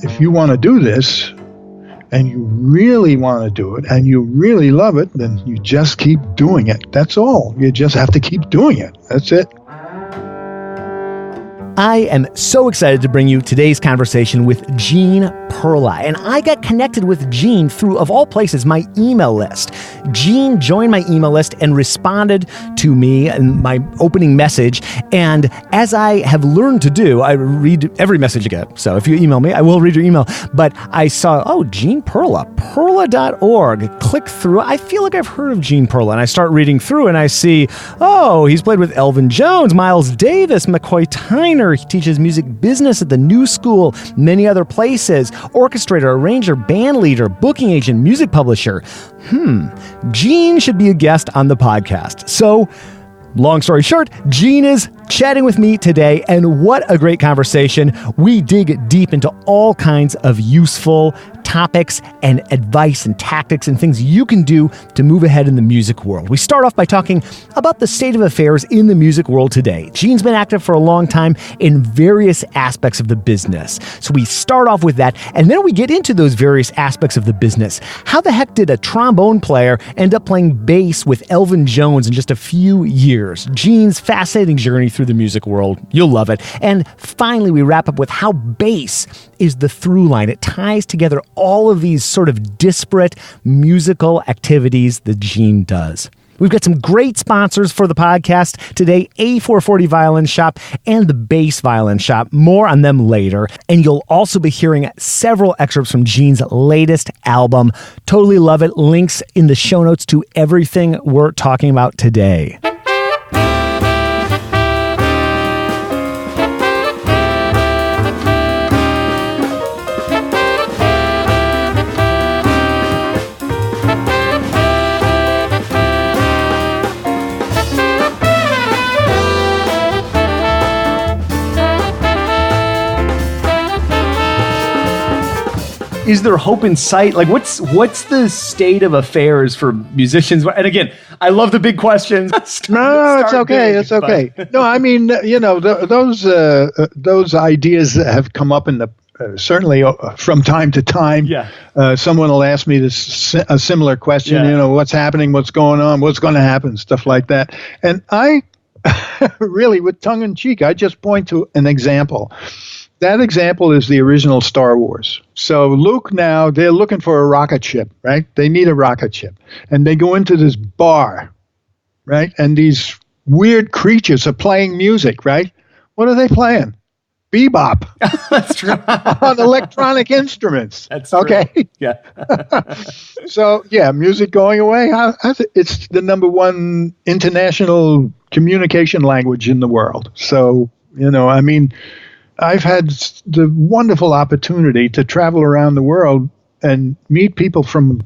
if you want to do this, and you really want to do it, and you really love it, then you just keep doing it. That's all. You just have to keep doing it. That's it. I am so excited to bring you today's conversation with Gene Perla. And I got connected with Gene through, of all places, my email list. Gene joined my email list and responded to me in my opening message. And as I have learned to do, I read every message you get. So if you email me, I will read your email. But I saw, Gene Perla, perla.org. Click through. I feel like I've heard of Gene Perla. And I start reading through and I see, he's played with Elvin Jones, Miles Davis, McCoy Tyner. He teaches music business at the New School, many other places. Orchestrator, arranger, band leader, booking agent, music publisher. Gene should be a guest on the podcast. So, long story short, Gene is chatting with me today, and what a great conversation. We dig deep into all kinds of useful topics and advice and tactics and things you can do to move ahead in the music world. We start off by talking about the state of affairs in the music world today. Gene's been active for a long time in various aspects of the business. So we start off with that, and then we get into those various aspects of the business. How the heck did a trombone player end up playing bass with Elvin Jones in just a few years? Gene's fascinating journey through the music world. You'll love it. And finally, we wrap up with how bass is the through line. It ties together all of these sort of disparate musical activities that Gene does. We've got some great sponsors for the podcast today, A440 Violin Shop and the Bass Violin Shop. More on them later. And you'll also be hearing several excerpts from Gene's latest album. Totally love it. Links in the show notes to everything we're talking about today. Is there hope in sight? Like, what's the state of affairs for musicians? And again, I love the big questions. No, it's okay. It's okay. No, I mean, those ideas have come up in the certainly from time to time. Yeah. Someone will ask me a similar question. Yeah. What's happening? What's going on? What's going to happen? Stuff like that. And I really, with tongue in cheek, I just point to an example. That example is the original Star Wars. So Luke now, they're looking for a rocket ship, right? They need a rocket ship. And they go into this bar, right? And these weird creatures are playing music, right? What are they playing? Bebop. That's true. On electronic instruments. That's true. Okay. Yeah. So, music going away. It's the number one international communication language in the world. So, I've had the wonderful opportunity to travel around the world and meet people from,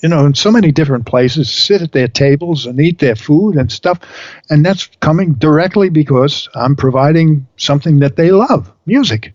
in so many different places, sit at their tables and eat their food and stuff. And that's coming directly because I'm providing something that they love, music.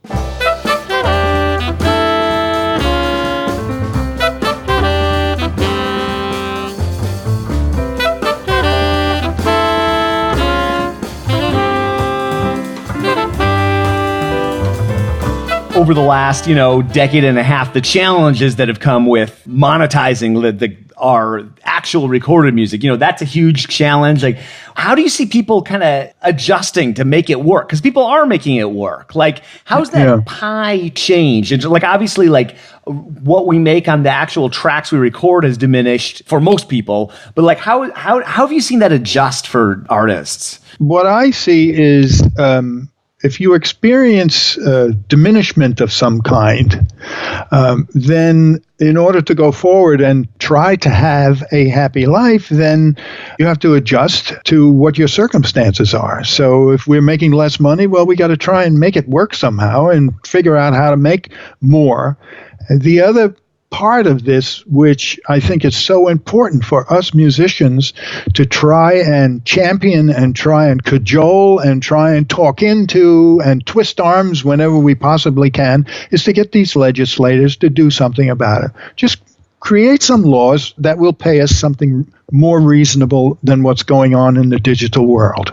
Over the last, decade and a half, the challenges that have come with monetizing our actual recorded music, that's a huge challenge. Like, how do you see people kind of adjusting to make it work? Because people are making it work. Like, how's that pie change? And obviously, what we make on the actual tracks we record has diminished for most people. But how have you seen that adjust for artists? What I see is if you experience diminishment of some kind, then in order to go forward and try to have a happy life, then you have to adjust to what your circumstances are. So if we're making less money, well, we got to try and make it work somehow and figure out how to make more. The other part of this, which I think is so important for us musicians to try and champion and try and cajole and try and talk into and twist arms whenever we possibly can, is to get these legislators to do something about it. Just create some laws that will pay us something more reasonable than what's going on in the digital world.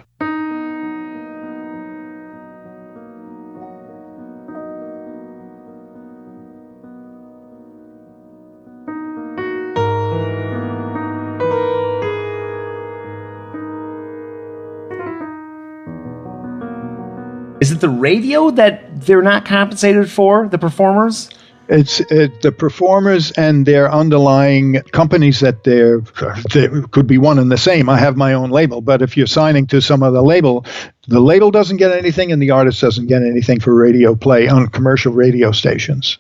it the radio that they're not compensated for, the performers? It's the performers and their underlying companies that they could be one and the same. I have my own label, but if you're signing to some other label, the label doesn't get anything and the artist doesn't get anything for radio play on commercial radio stations.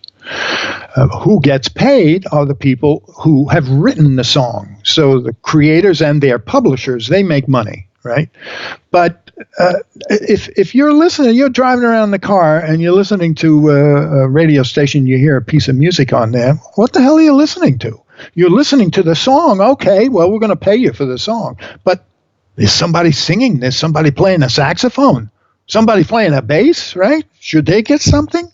Who gets paid are the people who have written the song. So the creators and their publishers, they make money, right? But if you're listening, you're driving around in the car and you're listening to a radio station, you hear a piece of music on there, what the hell are you listening to? You're listening to the song. Okay, well, we're going to pay you for the song. But is somebody singing? There's somebody playing a saxophone, somebody playing a bass, right? Should they get something?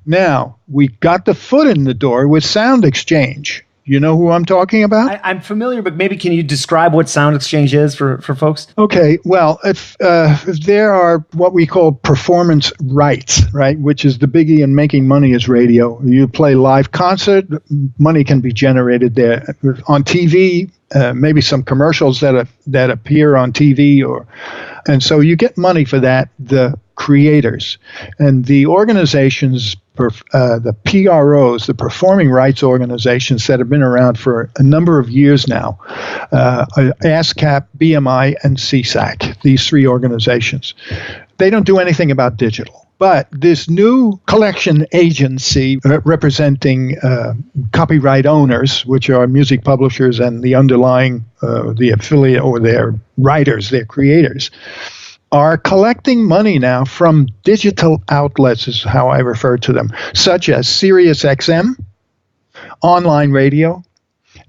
Now, we got the foot in the door with Sound Exchange. You know who I'm talking about? I'm familiar, but maybe can you describe what Sound Exchange is for folks? Okay, well, if there are what we call performance rights, right, which is the biggie in making money is radio. You play live concert, money can be generated there. On TV, maybe some commercials that appear on TV, and so you get money for that, the creators. And the organizations, the PROs, the performing rights organizations that have been around for a number of years now, ASCAP, BMI, and CSAC, these three organizations, they don't do anything about digital. But this new collection agency representing copyright owners, which are music publishers and the underlying, the affiliate or their writers, their creators, are collecting money now from digital outlets, is how I refer to them, such as SiriusXM, online radio,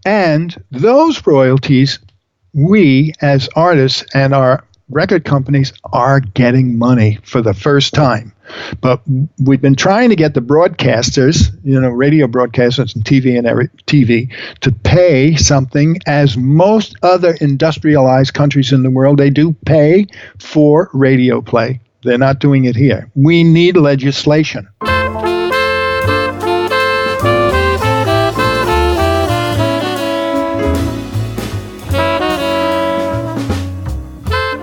and those royalties, we as artists and our record companies are getting money for the first time. But we've been trying to get the broadcasters, radio broadcasters and TV, to pay something, as most other industrialized countries in the world, they do pay for radio play. They're not doing it here. We need legislation.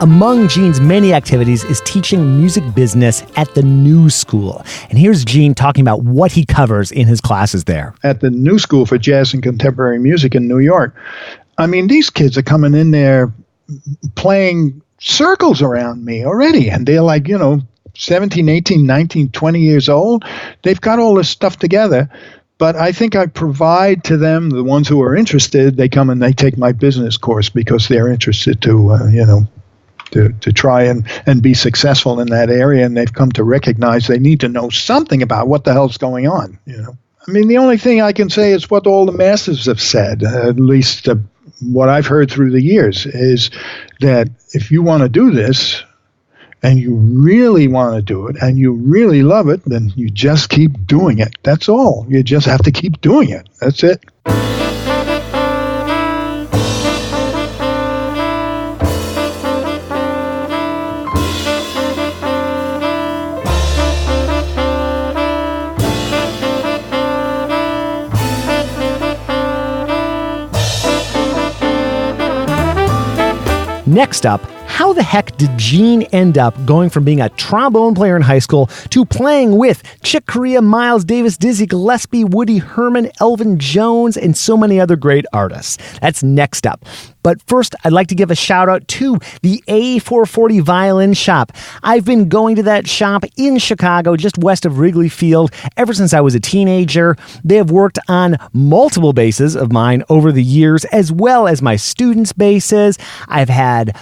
Among Gene's many activities is teaching music business at the New School. And here's Gene talking about what he covers in his classes there. At the New School for Jazz and Contemporary Music in New York, I mean, these kids are coming in there playing circles around me already. And they're like, 17, 18, 19, 20 years old. They've got all this stuff together. But I think I provide to them, the ones who are interested, they come and they take my business course because they're interested to try and be successful in that area, and they've come to recognize they need to know something about what the hell's going on. I mean, the only thing I can say is what all the masters have said, at least what I've heard through the years, is that if you want to do this and you really want to do it and you really love it, then you just keep doing it. That's all. You just have to keep doing it. That's it. Next up, how the heck did Gene end up going from being a trombone player in high school to playing with Chick Corea, Miles Davis, Dizzy Gillespie, Woody Herman, Elvin Jones, and so many other great artists? That's next up. But first, I'd like to give a shout out to the A440 Violin Shop. I've been going to that shop in Chicago, just west of Wrigley Field, ever since I was a teenager. They have worked on multiple basses of mine over the years, as well as my students' basses. I've had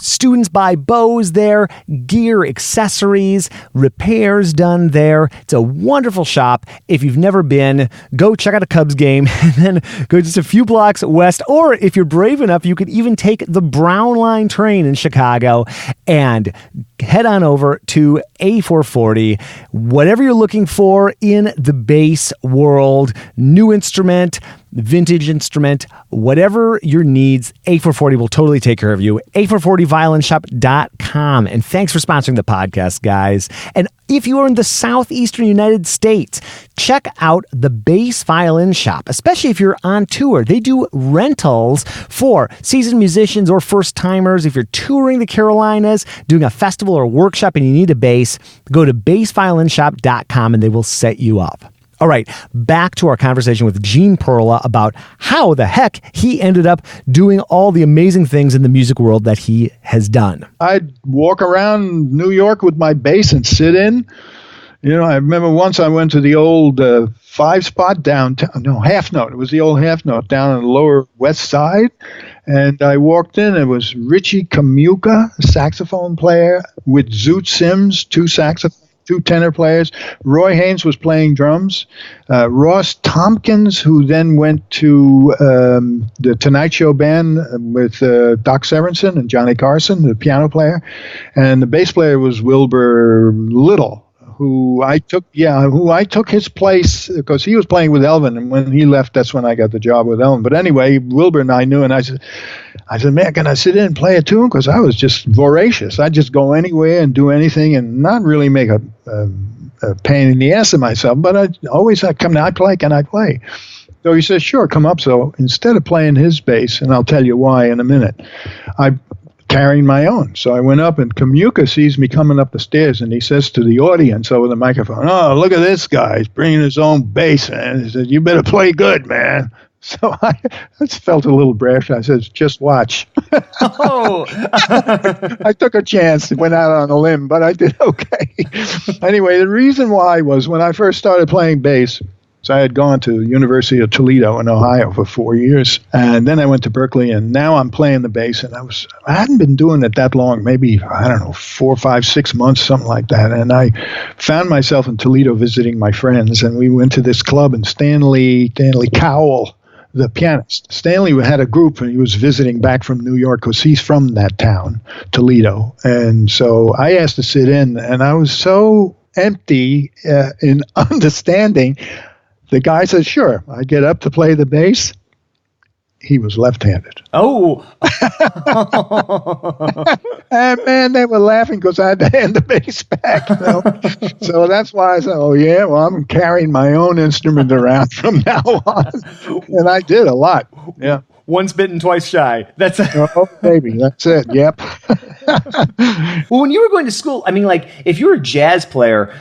students buy bows there, gear, accessories, repairs done there. It's a wonderful shop. If you've never been, go check out a Cubs game and then go just a few blocks west. Or if you're brave enough, you could even take the Brown Line train in Chicago and head on over to A440. Whatever you're looking for in the bass world, new instrument, vintage instrument, whatever your needs, A440 will totally take care of you. A440violinshop.com. And thanks for sponsoring the podcast, guys. And if you are in the southeastern United States, check out the Bass Violin Shop, especially if you're on tour. They do rentals for seasoned musicians or first-timers. If you're touring the Carolinas, doing a festival or workshop and you need a bass, go to bassviolinshop.com and they will set you up. All right, back to our conversation with Gene Perla about how the heck he ended up doing all the amazing things in the music world that he has done. I'd walk around New York with my bass and sit in. I remember once I went to the old 5-spot downtown, Half Note. It was the old Half Note down on the Lower West Side. And I walked in, it was Richie Kamuka, a saxophone player, with Zoot Sims, two tenor players. Roy Haynes was playing drums. Ross Tompkins, who then went to the Tonight Show band with Doc Severinsen and Johnny Carson, the piano player. And the bass player was Wilbur Little, who I took his place because he was playing with Elvin, and when he left, that's when I got the job with Elvin. But anyway, Wilbur and I knew, and I said, man, can I sit in and play a tune? Because I was just voracious. I'd just go anywhere and do anything and not really make a pain in the ass of myself. But I play, can I play? So he says, sure, come up. So instead of playing his bass, and I'll tell you why in a minute, I carrying my own. So I went up, and Kamuka sees me coming up the stairs, and he says to the audience over the microphone, "Oh, look at this guy. He's bringing his own bass." And he said, "You better play good, man." So I just felt a little brash. I said, "Just watch." Oh. I took a chance, went out on a limb, but I did okay. Anyway, the reason why was when I first started playing bass, so I had gone to University of Toledo in Ohio for 4 years, and then I went to Berklee, and now I'm playing the bass, and I hadn't been doing it that long, maybe, 4, 5, 6 months, something like that, and I found myself in Toledo visiting my friends, and we went to this club, and Stanley Cowell, the pianist, Stanley had a group, and he was visiting back from New York because he's from that town, Toledo, and so I asked to sit in, and I was so empty in understanding. The guy said, sure. I get up to play the bass. He was left-handed. Oh. And man, they were laughing because I had to hand the bass back. So that's why I said, oh, yeah, well, I'm carrying my own instrument around from now on. And I did a lot. Yeah. Once bitten, twice shy. That's oh, baby. That's it. Yep. Well, when you were going to school, if you were a jazz player,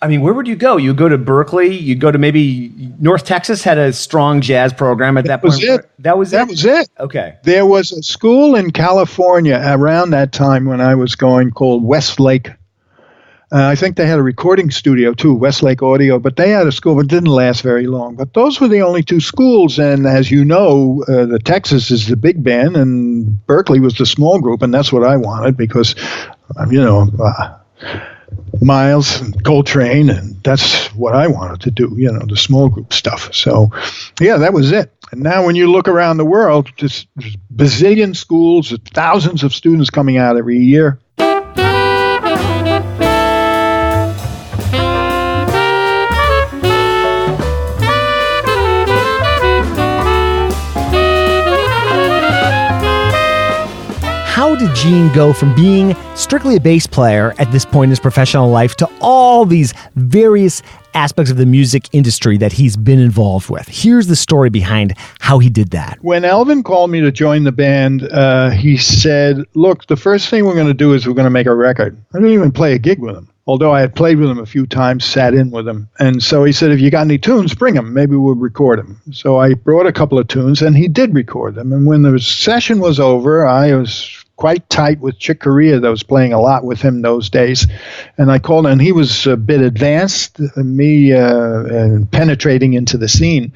where would you go? You go to Berklee. You go to maybe North Texas had a strong jazz program at that point. That was it. Okay. There was a school in California around that time when I was going called Westlake. I think they had a recording studio too, Westlake Audio, but they had a school, but it didn't last very long. But those were the only two schools. And as you know, the Texas is the big band and Berklee was the small group. And that's what I wanted because, Miles and Coltrane, and that's what I wanted to do, the small group stuff. So, yeah, that was it. And now when you look around the world, just bazillion schools, thousands of students coming out every year. How did Gene go from being strictly a bass player at this point in his professional life to all these various aspects of the music industry that he's been involved with? Here's the story behind how he did that. When Elvin called me to join the band, he said, look, the first thing we're going to do is we're going to make a record. I didn't even play a gig with him, although I had played with him a few times, sat in with him. And so he said, if you got any tunes, bring them. Maybe we'll record them. So I brought a couple of tunes, and he did record them. And when the session was over, I was quite tight with Chick Corea that was playing a lot with him those days. And I called him, and he was a bit advanced, me penetrating into the scene.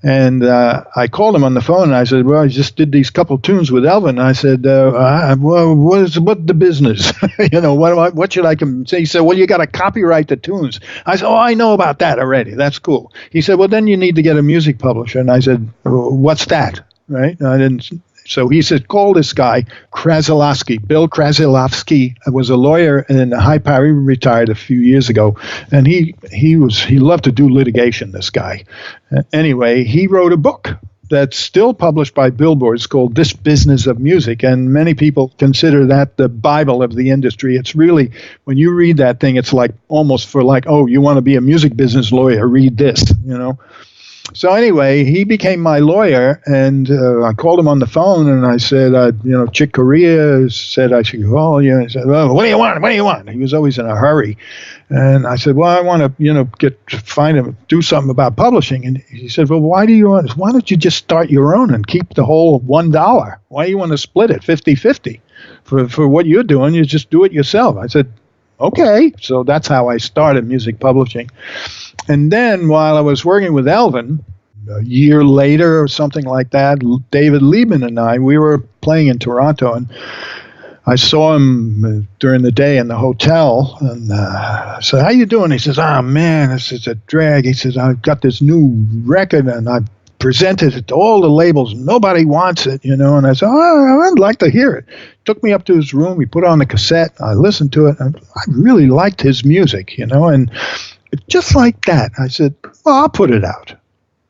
And I called him on the phone, and I said, well, I just did these couple tunes with Elvin. I said, well, what the business? What should I say? He said, well, you got to copyright the tunes. I said, oh, I know about that already. That's cool. He said, well, then you need to get a music publisher. And I said, what's that? Right? I didn't. So he said, call this guy, Krasilovsky. Bill Krasilovsky was a lawyer in High Power. He retired a few years ago. And he loved to do litigation, this guy. Anyway, he wrote a book that's still published by Billboard. It's called This Business of Music, and many people consider that the Bible of the industry. It's really, when you read that thing, it's like almost for like, oh, you want to be a music business lawyer, read this, you know. So anyway, he became my lawyer, and I called him on the phone, and I said, Chick Corea said I should call you. He said, well, what do you want? What do you want? He was always in a hurry. And I said, well, I want to, do something about publishing. And he said, well, why don't you just start your own and keep the whole $1? Why do you want to split it 50-50? For what you're doing, you just do it yourself. I said, okay. So that's how I started music publishing. And then while I was working with Elvin, a year later or something like that, David Liebman and I, we were playing in Toronto, and I saw him during the day in the hotel, and I said, how you doing? He says, oh, man, this is a drag. He says, I've got this new record, and I've presented it to all the labels. Nobody wants it, you know. And I said, oh, I'd like to hear it. Took me up to his room. He put on the cassette. I listened to it, and I really liked his music, you know. And just like that, I said, well, I'll put it out.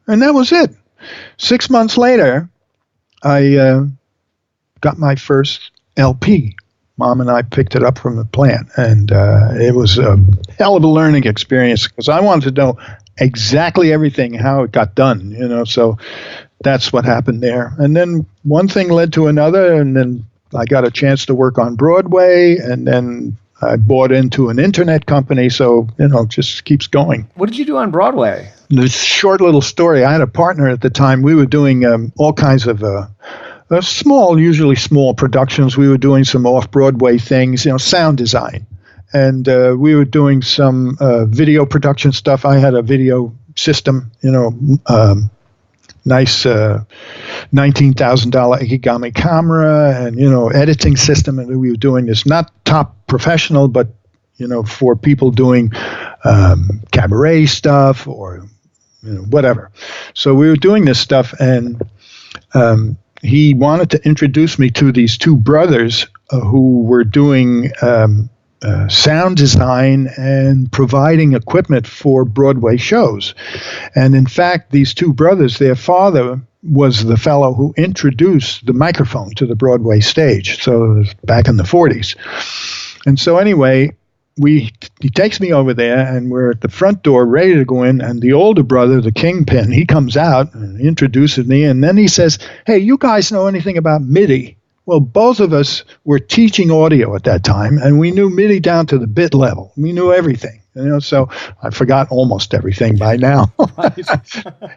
And that was it. 6 months later, I got my first LP. Mom and I picked it up from the plant, and it was a hell of a learning experience because I wanted to know exactly everything, how it got done, you know, so that's what happened there. And then one thing led to another, and then I got a chance to work on Broadway, and then I bought into an internet company, so, you know, just keeps going. What did you do on Broadway? This short little story, I had a partner at the time. We were doing all kinds of usually small productions. We were doing some off-Broadway things, you know, sound design. And we were doing some video production stuff. I had a video system, you know, nice $19,000 Ikegami camera and, you know, editing system. And we were doing this, not top professional, but, you know, for people doing cabaret stuff or, you know, whatever. So we were doing this stuff, and he wanted to introduce me to these two brothers who were doing sound design and providing equipment for Broadway shows. And in fact, these two brothers, their father was the fellow who introduced the microphone to the Broadway stage. So it was back in the 40s. And so anyway, he takes me over there, and we're at the front door ready to go in, and the older brother, the kingpin, he comes out and introduces me, and then he says, hey, you guys know anything about MIDI? Well, both of us were teaching audio at that time, and we knew MIDI down to the bit level. We knew everything, you know, so I forgot almost everything by now.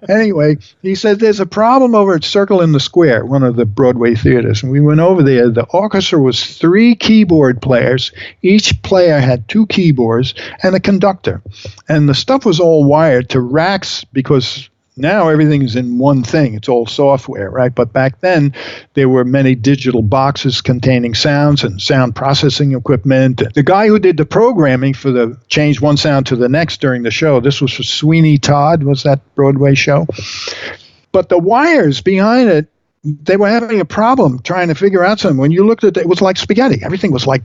Anyway, he said, there's a problem over at Circle in the Square, one of the Broadway theaters, and we went over there. The orchestra was 3 keyboard players. Each player had 2 keyboards and a conductor, and the stuff was all wired to racks because now everything is in one thing. It's all software, right? But back then, there were many digital boxes containing sounds and sound processing equipment. The guy who did the programming for the change one sound to the next during the show, this was for Sweeney Todd, was that Broadway show. But the wires behind it, they were having a problem trying to figure out something. When you looked at it, it was like spaghetti. Everything was like...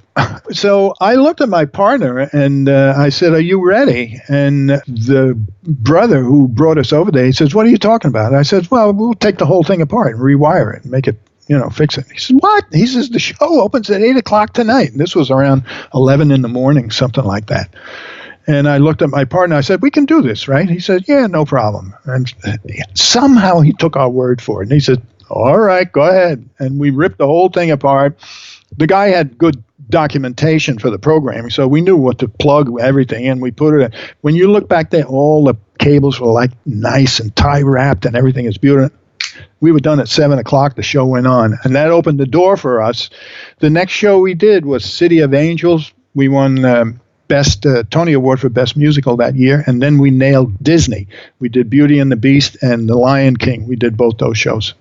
So I looked at my partner, and I said, are you ready? And the brother who brought us over there, he says, what are you talking about? And I said, well, we'll take the whole thing apart and rewire it and make it, you know, fix it. He said, what? He says, the show opens at 8 o'clock tonight. And this was around 11 in the morning, something like that. And I looked at my partner. I said, we can do this, right? He said, yeah, no problem. And somehow he took our word for it. And he said, all right, go ahead. And we ripped the whole thing apart. The guy had good documentation for the programming, so we knew what to plug everything in. We put it in. When you look back there, all the cables were like nice and tie wrapped, and everything is beautiful. We were done at 7 o'clock. The show went on, and that opened the door for us. The next show we did was City of Angels. We won Best Tony Award for Best Musical that year, and then we nailed Disney. We did Beauty and the Beast and The Lion King. We did both those shows.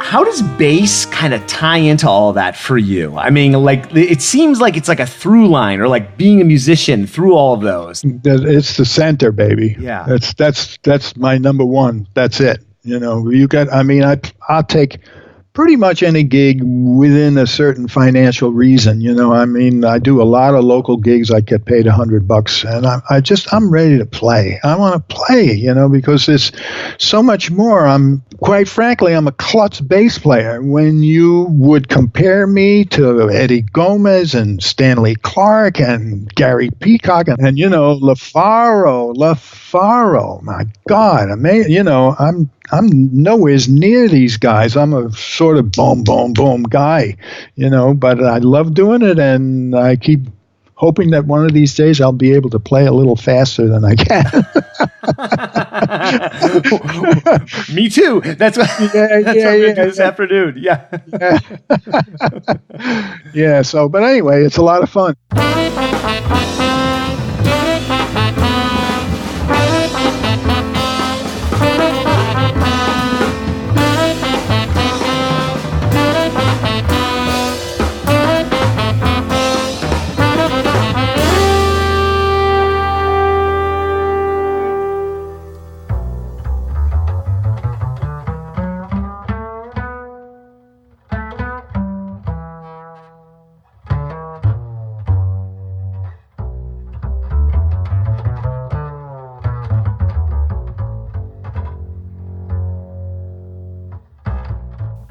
How does bass kind of tie into all of that for you? I mean, like, it seems like it's like a through line, or like being a musician through all of those. It's the center, baby. Yeah. That's my number one. That's it. I'll take pretty much any gig within a certain financial reason. I do a lot of local gigs. I get paid $100, and I'm ready to play. I want to play, because there's so much more. Quite frankly, I'm a klutz bass player. When you would compare me to Eddie Gomez and Stanley Clarke and Gary Peacock and LaFaro, my God, amazing. I'm nowhere near these guys. I'm a sort of boom, boom, boom guy, but I love doing it, and I keep hoping that one of these days I'll be able to play a little faster than I can. Me too. That's what I'm going to do this afternoon. Yeah. Yeah. So, but anyway, it's a lot of fun.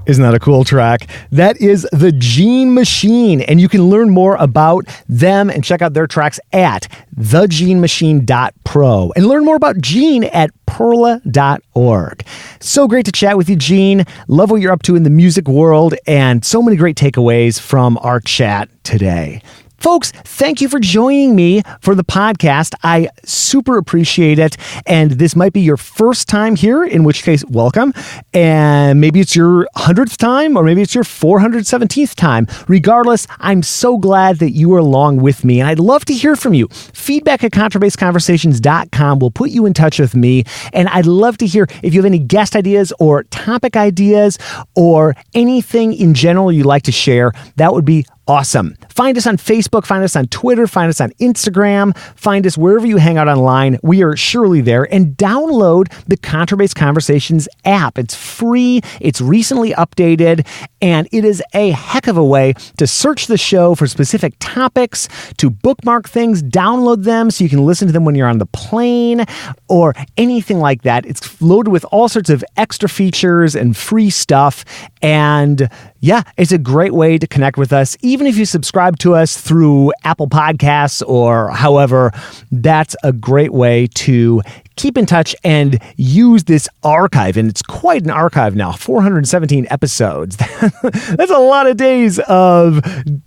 Isn't that a cool track? That is the Gene Machine, and you can learn more about them and check out their tracks at thegenemachine.pro and learn more about Gene at perla.org. So great to chat with you, Gene. Love what you're up to in the music world, and so many great takeaways from our chat today. Folks, thank you for joining me for the podcast. I super appreciate it. And this might be your first time here, in which case, welcome. And maybe it's your 100th time, or maybe it's your 417th time. Regardless, I'm so glad that you are along with me. And I'd love to hear from you. Feedback at contrabassconversations.com will put you in touch with me. And I'd love to hear if you have any guest ideas or topic ideas or anything in general you'd like to share. That would be awesome. Find us on Facebook, find us on Twitter, find us on Instagram, find us wherever you hang out online. We are surely there. And download the Contrabass Conversations app. It's free, it's recently updated, and it is a heck of a way to search the show for specific topics, to bookmark things, download them so you can listen to them when you're on the plane or anything like that. It's loaded with all sorts of extra features and free stuff. And yeah, it's a great way to connect with us. Even if you subscribe to us through Apple Podcasts or however, that's a great way to keep in touch and use this archive. And it's quite an archive now, 417 episodes. That's a lot of days of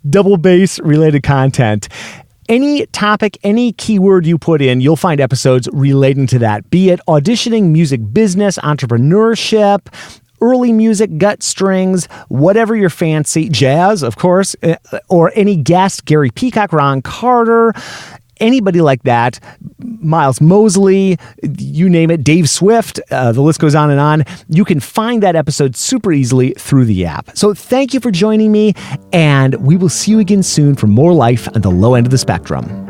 double bass related content. Any topic, any keyword you put in, you'll find episodes relating to that, be it auditioning, music business, entrepreneurship, early music, gut strings, whatever your fancy, jazz, of course, or any guest, Gary Peacock, Ron Carter, anybody like that, Miles Mosley, you name it, Dave Swift, the list goes on and on. You can find that episode super easily through the app. So thank you for joining me, and we will see you again soon for more life on the low end of the spectrum.